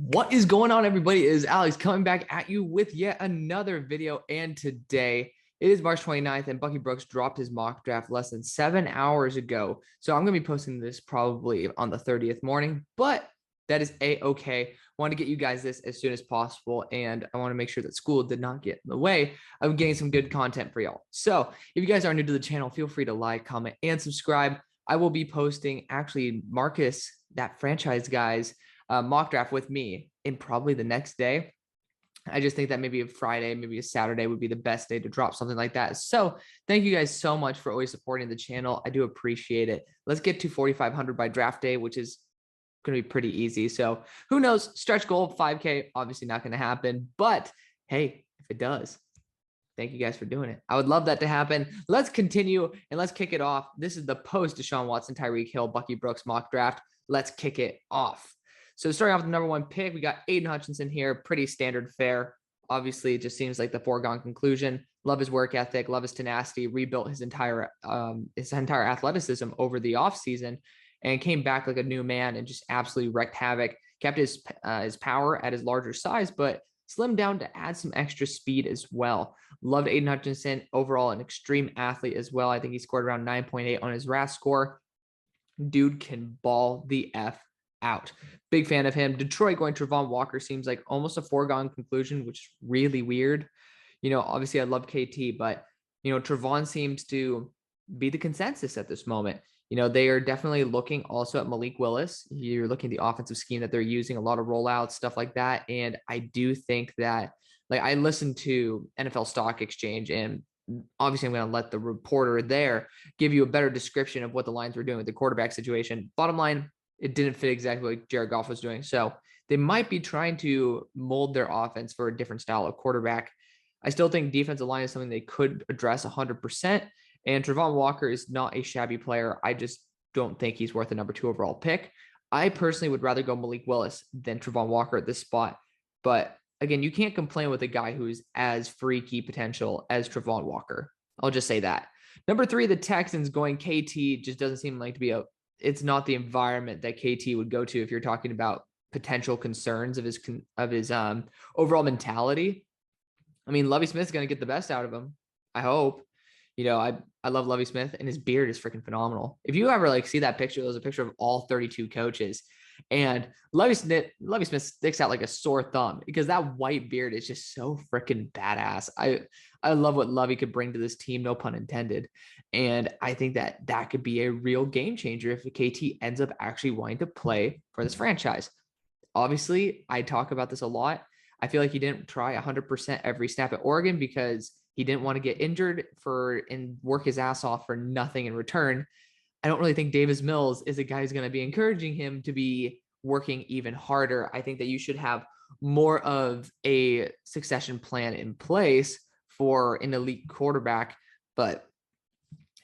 What is going on, everybody? It is Alex coming back at you with yet another video. And today it is March 29th, and Bucky Brooks dropped his mock draft less than 7 hours ago. So I'm going to be posting this probably on the 30th morning, but that is a-okay. Want to get you guys this as soon as possible, and I want to make sure that school did not get in the way of getting some good content for y'all. So if you guys are new to the channel, feel free to like, comment, and subscribe. I will be posting actually Marcus, that franchise guy's mock draft with me in probably the next day. I just think that maybe a Friday, maybe a Saturday would be the best day to drop something like that. So thank you guys so much for always supporting the channel. I do appreciate it. Let's get to 4,500 by draft day, which is going to be pretty easy. So who knows? Stretch goal 5K, obviously not going to happen, but hey, if it does, thank you guys for doing it. I would love that to happen. Let's continue and let's kick it off. This is the post Deshaun Watson, Tyreek Hill, Bucky Brooks mock draft. Let's kick it off. So starting off with the number one pick, we got Aiden Hutchinson here. Pretty standard fare. Obviously, it just seems like the foregone conclusion. Love his work ethic, love his tenacity, rebuilt his entire athleticism over the offseason and came back like a new man and just absolutely wreaked havoc. Kept his power at his larger size, but slimmed down to add some extra speed as well. Loved Aiden Hutchinson. Overall, an extreme athlete as well. I think he scored around 9.8 on his RAS score. Dude can ball the F out. Big fan of him. Detroit going Travon Walker seems like almost a foregone conclusion, which is really weird. You know, obviously I love KT, but, you know, Travon seems to be the consensus at this moment. You know, they are definitely looking also at Malik Willis. You're looking at the offensive scheme that they're using, a lot of rollouts, stuff like that. And I do think that, like, I listened to NFL Stock Exchange, and obviously I'm going to let the reporter there give you a better description of what the Lions were doing with the quarterback situation. Bottom line, it didn't fit exactly what Jared Goff was doing. So they might be trying to mold their offense for a different style of quarterback. I still think defensive line is something they could address 100%. And Travon Walker is not a shabby player. I just don't think he's worth a number 2 overall pick. I personally would rather go Malik Willis than Travon Walker at this spot. But again, you can't complain with a guy who's as freaky potential as Travon Walker. I'll just say that. Number 3, the Texans going KT just doesn't seem like to be it's not the environment that KT would go to if you're talking about potential concerns of his overall mentality. I mean, Lovie Smith's going to get the best out of him, I hope. You know, I love Lovie Smith, and his beard is freaking phenomenal. If you ever like see that picture, there's a picture of all 32 coaches, and Lovie Smith sticks out like a sore thumb because that white beard is just so freaking badass. I love what Lovie could bring to this team, no pun intended. And I think that that could be a real game changer if KT ends up actually wanting to play for this franchise. Obviously, I talk about this a lot. I feel like he didn't try 100% every snap at Oregon because he didn't want to get injured and work his ass off for nothing in return. I don't really think Davis Mills is a guy who's going to be encouraging him to be working even harder. I think that you should have more of a succession plan in place for an elite quarterback. But,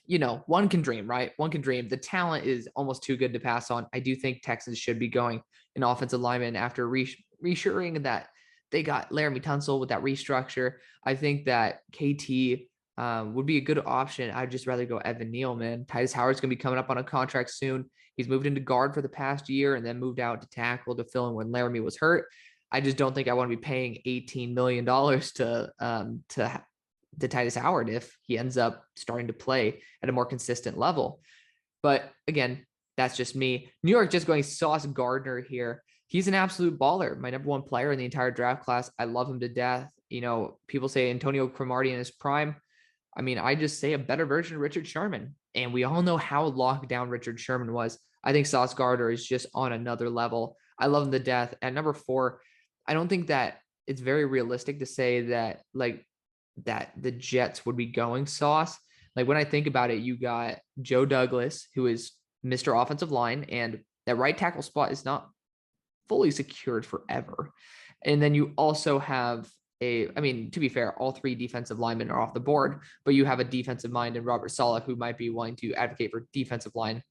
you know, one can dream, right? One can dream. The talent is almost too good to pass on. I do think Texans should be going an offensive lineman after reassuring that they got Laramie Tunsil with that restructure. I think that KT would be a good option. I'd just rather go Evan Neal, man. Titus Howard's going to be coming up on a contract soon. He's moved into guard for the past year and then moved out to tackle to fill in when Laramie was hurt. I just don't think I want to be paying $18 million to Titus Howard if he ends up starting to play at a more consistent level. But again, that's just me. New York just going Sauce Gardner here. He's an absolute baller. My number 1 player in the entire draft class. I love him to death. You know, people say Antonio Cromartie in his prime. I mean, I just say a better version of Richard Sherman. And we all know how locked down Richard Sherman was. I think Sauce Gardner is just on another level. I love him to death. At number 4, I don't think that it's very realistic to say that that the Jets would be going Sauce. Like when I think about it, you got Joe Douglas, who is Mr. Offensive Line, and that right tackle spot is not fully secured forever. And then you also have I mean, to be fair, all 3 defensive linemen are off the board, but you have a defensive mind in Robert Saleh who might be wanting to advocate for defensive line.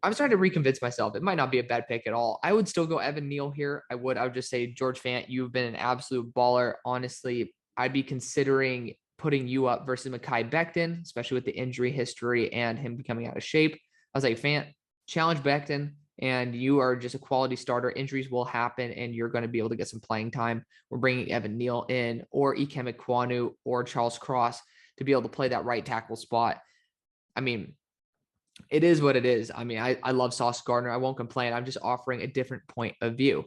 I'm starting to reconvince myself. It might not be a bad pick at all. I would still go Evan Neal here. I would just say, George Fant, you've been an absolute baller. Honestly, I'd be considering putting you up versus Mekhi Becton, especially with the injury history and him becoming out of shape. I was like, Fant, challenge Becton. and you are just a quality starter, injuries will happen and you're going to be able to get some playing time. We're bringing Evan Neal in, or Ikem Ekwonu or Charles Cross to be able to play that right tackle spot. I mean, it is what it is. I mean, I love Sauce Gardner. I won't complain. I'm just offering a different point of view.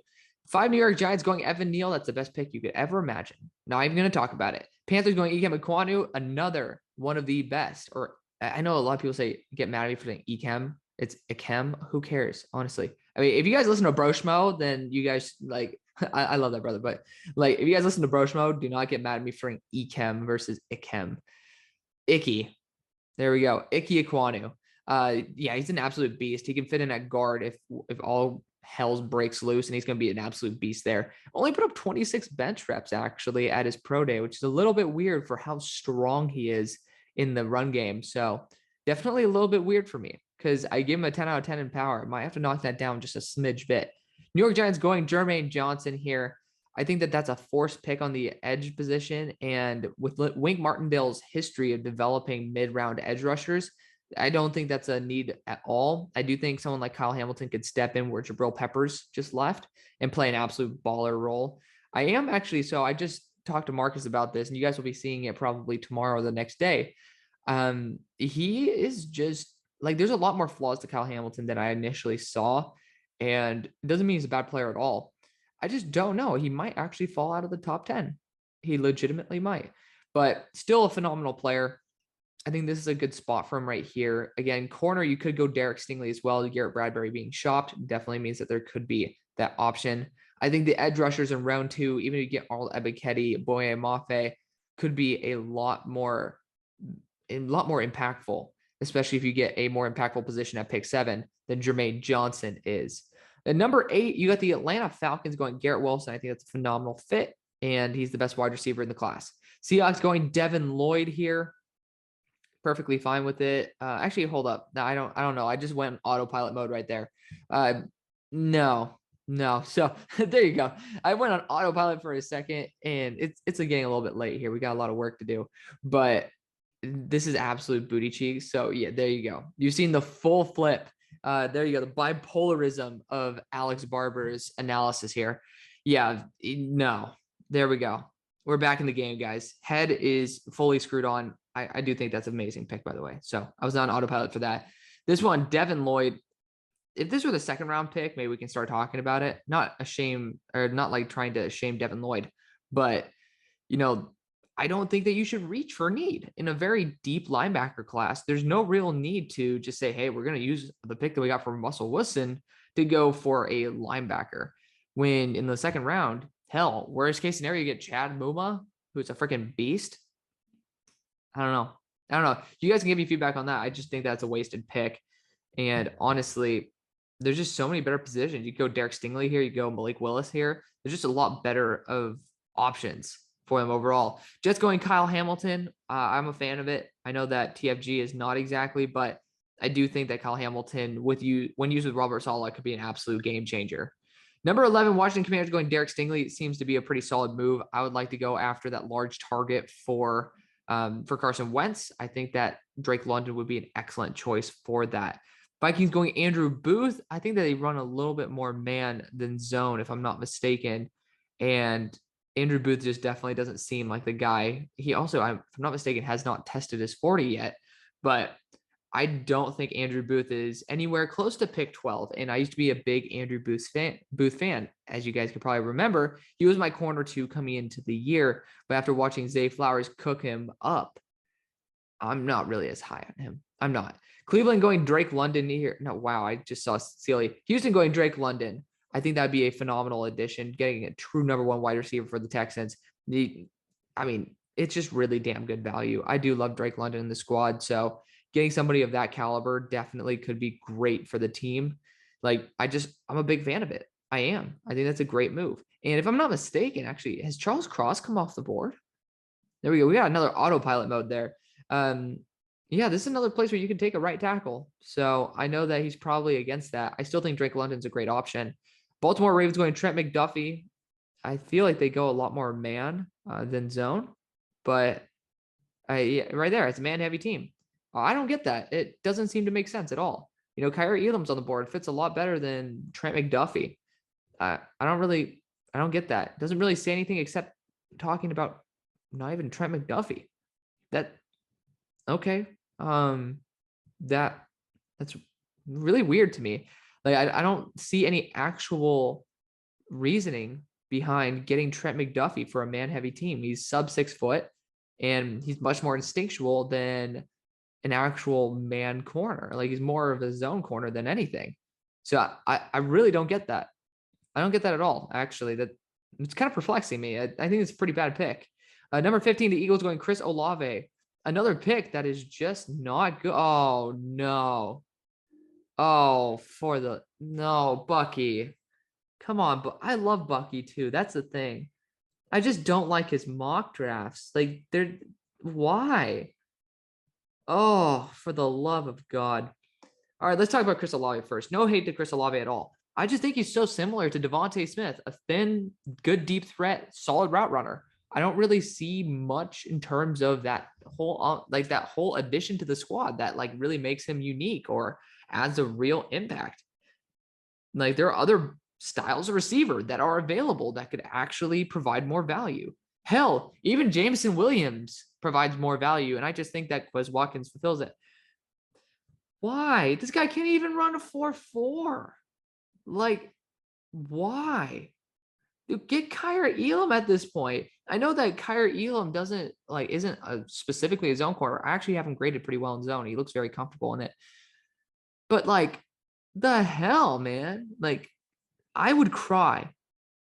5 New York Giants going Evan Neal. That's the best pick you could ever imagine. Not even going to talk about it. Panthers going Ikem Ekwonu. Another one of the best. Or I know a lot of people say, get mad at me for saying Ikem. It's Ikem. Who cares? Honestly. I mean, if you guys listen to Broshmo, then you guys like, I love that brother. But like, if you guys listen to Broshmo, do not get mad at me for saying Ikem versus Ikem. Icky. There we go. Ikem Ekwonu. Yeah, he's an absolute beast. He can fit in at guard if all hell breaks loose, and he's going to be an absolute beast there. Only put up 26 bench reps actually at his pro day, which is a little bit weird for how strong he is in the run game. So definitely a little bit weird for me because I give him a 10 out of 10 in power. Might have to knock that down just a smidge bit. New York Giants going Jermaine Johnson here. I think that that's a forced pick on the edge position. And with Wink Martindale's history of developing mid-round edge rushers, I don't think that's a need at all. I do think someone like Kyle Hamilton could step in where Jabril Peppers just left and play an absolute baller role. I am actually, so I just talked to Marcus about this, and you guys will be seeing it probably tomorrow or the next day. He is just like, there's a lot more flaws to Kyle Hamilton than I initially saw, and it doesn't mean he's a bad player at all. I just don't know. He might actually fall out of the top 10. He legitimately might, but still a phenomenal player. I think this is a good spot for him right here. Again, corner, you could go Derek Stingley as well. Garrett Bradbury being shopped definitely means that there could be that option. I think the edge rushers in round 2, even if you get Arnold Ebiketie, Boye Mafe, could be a lot more impactful, especially if you get a more impactful position at pick 7 than Jermaine Johnson is. At number 8, you got the Atlanta Falcons going Garrett Wilson. I think that's a phenomenal fit, and he's the best wide receiver in the class. Seahawks going Devin Lloyd here. Perfectly fine with it. Actually, hold up. No, I don't know. I just went autopilot mode right there. No. So there you go. I went on autopilot for a second, and it's getting a little bit late here. We got a lot of work to do, but this is absolute booty cheeks. So yeah, there you go. You've seen the full flip. There you go. The bipolarism of AlexCBarbour's analysis here. Yeah, no. There we go. We're back in the game, guys. Head is fully screwed on. I do think that's an amazing pick, by the way. So I was on autopilot for that. This one, Devin Lloyd. If this were the 2nd round pick, maybe we can start talking about it. Not a shame, or not like trying to shame Devin Lloyd, but I don't think that you should reach for need in a very deep linebacker class. There's no real need to just say, hey, we're going to use the pick that we got from Russell Wilson to go for a linebacker. When in the 2nd round, hell, worst case scenario, you get Chad Muma, who's a freaking beast. I don't know. You guys can give me feedback on that. I just think that's a wasted pick. And honestly, there's just so many better positions. You go Derek Stingley here. You go Malik Willis here. There's just a lot better of options for them overall. Jets going Kyle Hamilton. I'm a fan of it. I know that TFG is not exactly, but I do think that Kyle Hamilton, when used with Robert Saleh, could be an absolute game changer. Number 11, Washington Commanders going Derek Stingley. It seems to be a pretty solid move. I would like to go after that large target for Carson Wentz. I think that Drake London would be an excellent choice for that. Vikings going Andrew Booth. I think that they run a little bit more man than zone, if I'm not mistaken. And Andrew Booth just definitely doesn't seem like the guy. He also, if I'm not mistaken, has not tested his 40 yet. But I don't think Andrew Booth is anywhere close to pick 12. And I used to be a big Andrew Booth fan. As you guys could probably remember, he was my corner 2 coming into the year. But after watching Zay Flowers cook him up, I'm not really as high on him. I'm not. Cleveland going Drake London here. No, wow. I just saw silly. Houston going Drake London. I think that'd be a phenomenal addition, getting a true number 1 wide receiver for the Texans. It's just really damn good value. I do love Drake London in the squad. So getting somebody of that caliber definitely could be great for the team. I'm a big fan of it. I am. I think that's a great move. And if I'm not mistaken, actually, has Charles Cross come off the board? There we go. We got another autopilot mode there. Yeah, this is another place where you can take a right tackle. So I know that he's probably against that. I still think Drake London's a great option. Baltimore Ravens going Trent McDuffie. I feel like they go a lot more man than zone, but yeah, right there, it's a man-heavy team. I don't get that. It doesn't seem to make sense at all. Kyrie Elam's on the board, fits a lot better than Trent McDuffie. I don't get that. Doesn't really say anything except talking about not even Trent McDuffie. That okay. That's really weird to me. Like I don't see any actual reasoning behind getting Trent McDuffie for a man-heavy team. He's sub 6 foot, and he's much more instinctual than an actual man corner. Like he's more of a zone corner than anything. So I really don't get that. I don't get that at all. Actually, that it's kind of perplexing me. I think it's a pretty bad pick. Number 15, the Eagles going Chris Olave. Another pick that is just not good. Oh no. Oh, no, Bucky. Come on, but I love Bucky too. That's the thing. I just don't like his mock drafts. Like why? Oh, for the love of God. All right, let's talk about Chris Olave first. No hate to Chris Olave at all. I just think he's so similar to Devontae Smith, a thin, good deep threat, solid route runner. I don't really see much in terms of that whole addition to the squad that like really makes him unique or adds a real impact. Like there are other styles of receiver that are available that could actually provide more value. Hell, even Jameson Williams provides more value, and I just think that Quez Watkins fulfills it. Why? This guy can't even run a 4.4. Like, why? Dude, get Kyrie Elam at this point. I know that Kyrie Elam isn't specifically a zone corner. I actually have him graded pretty well in zone. He looks very comfortable in it. But like, the hell, man? Like, I would cry.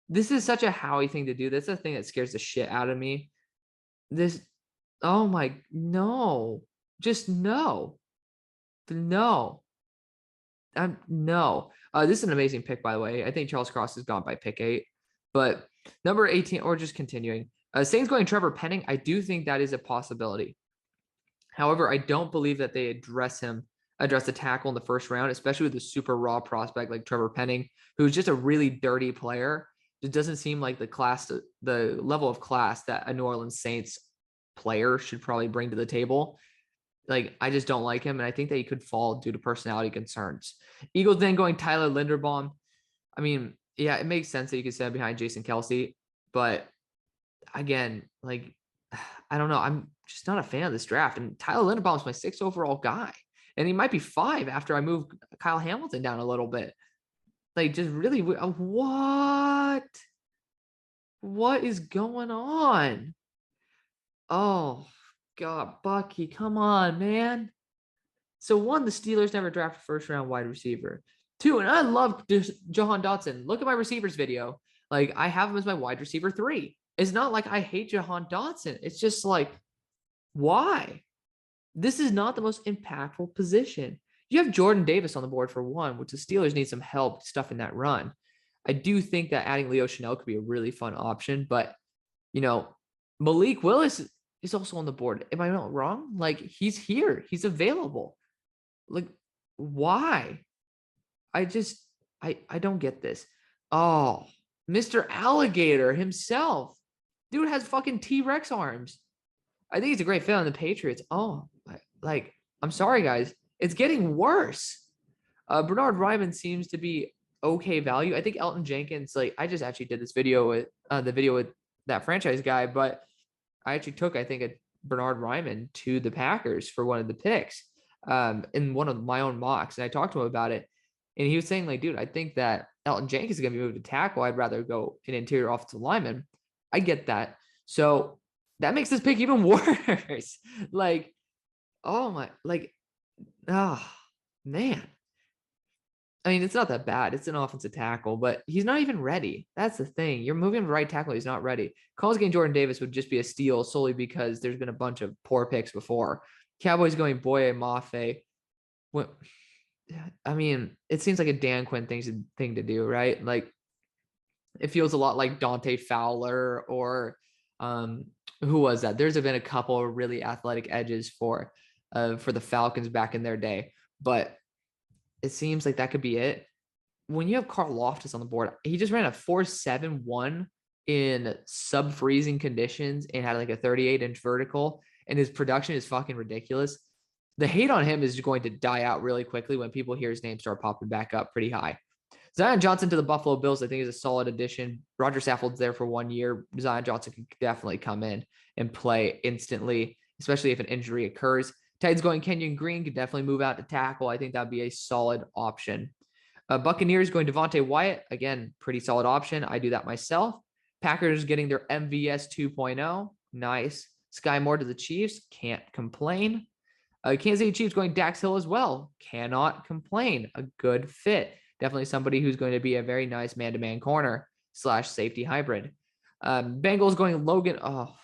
This is such a Howie thing to do. That's a thing that scares the shit out of me. Oh my, no. Just no. No. No. This is an amazing pick, by the way. I think Charles Cross is gone by pick 8. But number 18, or just continuing. Saints going Trevor Penning. I do think that is a possibility. However, I don't believe that they address the tackle in the first round, especially with a super raw prospect like Trevor Penning, who's just a really dirty player. It doesn't seem like the level of class that a New Orleans Saints player should probably bring to the table. Like, I just don't like him, and I think that he could fall due to personality concerns. Eagles then going Tyler Linderbaum. I mean, yeah, it makes sense that you could set behind Jason Kelce, but again, like, I don't know. I'm just not a fan of this draft. And Tyler Linderbaum is my 6th overall guy, and he might be 5 after I move Kyle Hamilton down a little bit. Like, just really, what is going on? Oh God, Bucky, come on, man. So 1, the Steelers never drafted first round wide receiver. 2, and I love Jahan Dotson. Look at my receivers video. Like, I have him as my wide receiver 3. It's not like I hate Jahan Dotson. It's just like, why? This is not the most impactful position. You have Jordan Davis on the board for 1, which the Steelers need some help stuffing that run. I do think that adding Leo Chanel could be a really fun option, but Malik Willis is also on the board. Am I not wrong? Like, he's here. He's available. Like, why? I don't get this. Oh, Mr. Alligator himself. Dude has fucking T-Rex arms. I think he's a great fit on the Patriots. Oh, like, I'm sorry, guys. It's getting worse. Bernard Ryman seems to be okay value. I think Elton Jenkins, like, I just actually did this video with that franchise guy, but I actually took, I think, a Bernard Ryman to the Packers for one of the picks in one of my own mocks. And I talked to him about it. And he was saying, like, dude, I think that Elton Jenkins is going to be moved to tackle. I'd rather go an interior offensive lineman. I get that. So that makes this pick even worse. Like, oh my, like, oh man. I mean, it's not that bad. It's an offensive tackle, but he's not even ready. That's the thing. You're moving him to right tackle. He's not ready. Calls getting Jordan Davis would just be a steal solely because there's been a bunch of poor picks before. Cowboys going Boye Mafe. I mean, it seems like a Dan Quinn thing to do, right? Like, it feels a lot like Dante Fowler or who was that? There's been a couple of really athletic edges for the Falcons back in their day, but it seems like that could be it. When you have Carl Loftus on the board, he just ran a 4.71 in sub-freezing conditions and had like a 38-inch vertical, and his production is fucking ridiculous. the hate on him is going to die out really quickly when people hear his name start popping back up pretty high. Zion Johnson to the Buffalo Bills, I think, is a solid addition. Roger Saffold's there for 1 year. Zion Johnson can definitely come in and play instantly, especially if an injury occurs. Titans going Kenyon Green could definitely move out to tackle. I think that'd be a solid option. Buccaneers going Devontae Wyatt. Again, pretty solid option. I do that myself. Packers getting their MVS 2.0. Nice. Sky Moore to the Chiefs. Can't complain. Kansas City Chiefs going Dax Hill as well. Cannot complain. A good fit. Definitely somebody who's going to be a very nice man-to-man corner / safety hybrid. Bengals going Logan. Oh,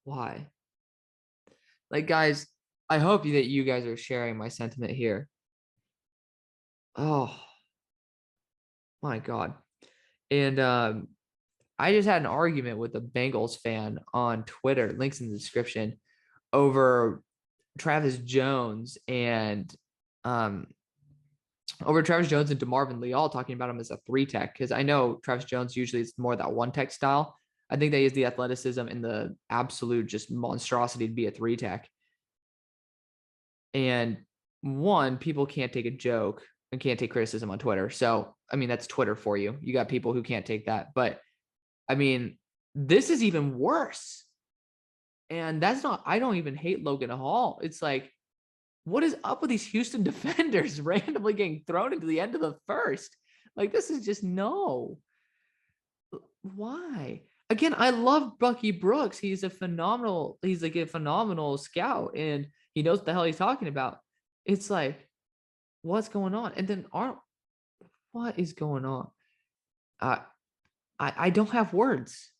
why? Like, guys, I hope that you guys are sharing my sentiment here. Oh, my God. And I just had an argument with a Bengals fan on Twitter, links in the description, over Travis Jones and DeMarvin Leal, talking about him as a 3-tech, because I know Travis Jones usually is more that 1-tech style. I think they use the athleticism and the absolute just monstrosity to be a 3-tech. And one, people can't take a joke and can't take criticism on Twitter. So, I mean, that's Twitter for you. You got people who can't take that. But, I mean, this is even worse. And that's not, I don't even hate Logan Hall. It's like, what is up with these Houston defenders randomly getting thrown into the end of the first? Like, this is just no. Why? Again, I love Bucky Brooks. He's like a phenomenal scout, and he knows what the hell he's talking about. It's like, what's going on? And then what is going on? I don't have words.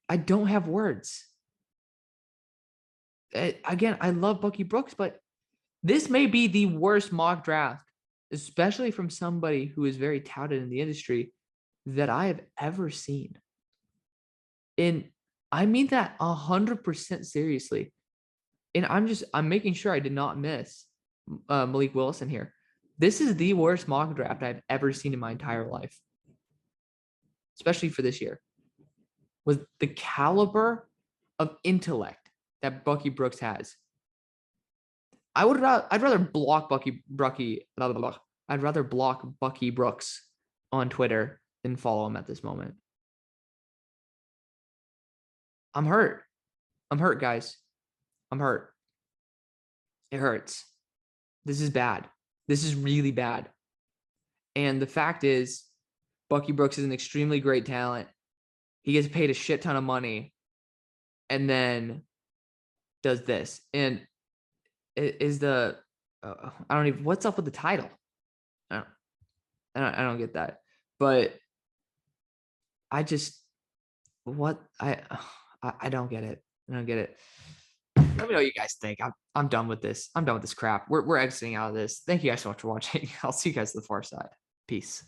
I don't have words. Again, I love Bucky Brooks, but this may be the worst mock draft, especially from somebody who is very touted in the industry, that I have ever seen. And I mean that 100% seriously. And I'm making sure I did not miss Malik Wilson here. This is the worst mock draft I've ever seen in my entire life, especially for this year. With the caliber of intellect that Bucky Brooks has, I'd rather block I'd rather block Bucky Brooks on Twitter than follow him at this moment. I'm hurt. I'm hurt, guys. I'm hurt. It hurts. This is bad. This is really bad. And the fact is, Bucky Brooks is an extremely great talent. He gets paid a shit ton of money and then does this. And it is I don't even, what's up with the title? I don't get that. But I just, I don't get it. I don't get it. Let me know what you guys think. I'm done with this. I'm done with this crap. We're exiting out of this. Thank you guys so much for watching. I'll see you guys to the far side. Peace.